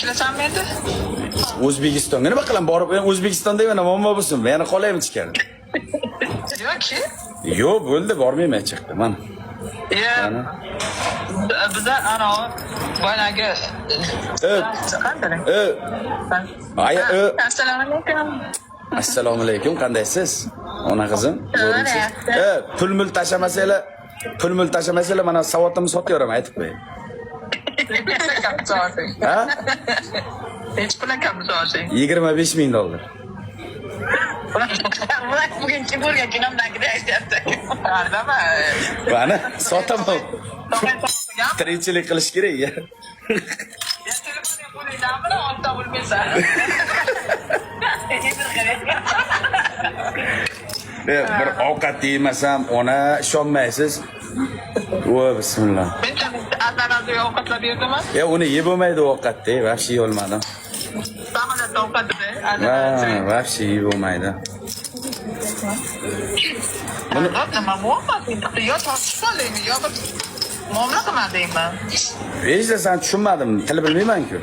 Kilasanmi endi? O'zbekistonga nima qilaman borib, O'zbekistonda yana muammo bo'lsin. Yana qolaymi ichkari. Yo'qki. Yo'q, bo'ldi, bormayman chiqdi. Mana. Biza ana boyagi Assalomu alaykum. Assalomu alaykum, qandaysiz? Ona qizim. Pul-mul tashamasanglar, mana savotimni sotayoraman, aytib qo'ying. Ha? Hech pul kammi so'rasang. $25,000. Bugun kim bo'lgan kunimdagida aytyapti. Nima? Mana sotaman. Tirikchilik qilish kerak ya. Telefonga qo'yinglarmi? Olta bo'lmaysan. Bir ovqat yemasam, ona ishonmaysiz. Voy bismillah. Men azalda ovqatlar berdimmi? Ya uni yeb bo'lmaydi ovqatda, vahshiy yey olmadim. Samolyotda ovqatda Vahshiy yeb bo'lmaydi. Buni nima muammosi? Yo tortishmalaymi, yo bir muomala qilman deyman. Hech narsani tushunmadim, til bilmayman-ku.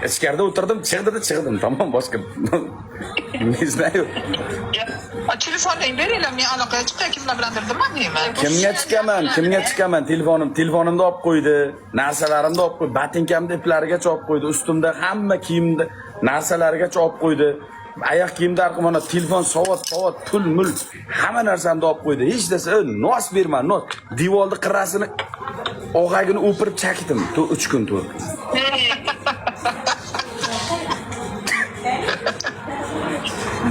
Ichkarida o'tirdim, chiqdim, tamom, boshqa. Ne знаю. Telefoningni beringlar, men aloqaga chiqay, kimlar bilandir deyman. Kimga chiqaman? Telefonimni olib qo'ydi, narsalarimni olib qo'ydi, botinkamni iplarigacha olib qo'ydi, ustimda hamma kiyimni narsalarigacha olib qo'ydi. Oyoq kiyimda mana telefon, soat, pul, hamma narsamni olib qo'ydi. Hech narsa, nos berman, nos. Devorni qirrasini og'agini o'pirib chakdim, 3 kun turib.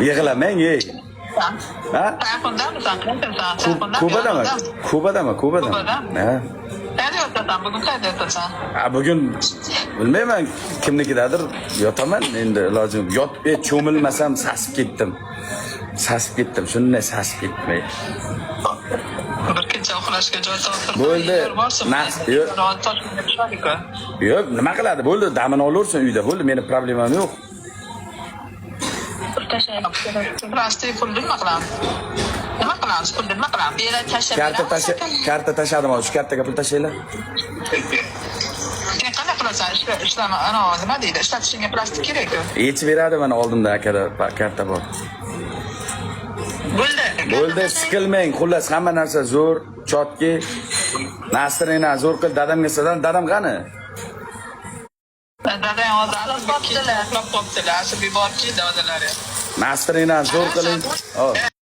Yig'lamang, ey. Ha? Kubadami? Ha. Bugun bilmayman, kimnikidadir yotaman, endi ilojim cho'milmasam sasib ketdim. Shunday sasib ketmay. Bir kecha uxlashga joy topib. Bo'ldi. Yo'q, nima qiladi? Bo'ldi, damini olaversin uyda. Bo'ldi, meni problemam yo'q. Plastik pulni nima qilamiz? Pulni nima qilamiz? Bera tashab. Karta tashadim, shu kartaga pul tashlaylar. Sen qanday qilasan? Ishlama, nima deydi? Ishlatishingga plastik kerak-ku. Yechib beradi, mana oldimda akada karta bor. Bo'ldi, siqilmang. Xullas, hamma narsa zo'r, chotki. Nasrina zo'r qil, dadamga sadan, dadam qani? Dadam hozir qoptilar, asabiy borchi, dadalari. Nasrina zo'r qiling.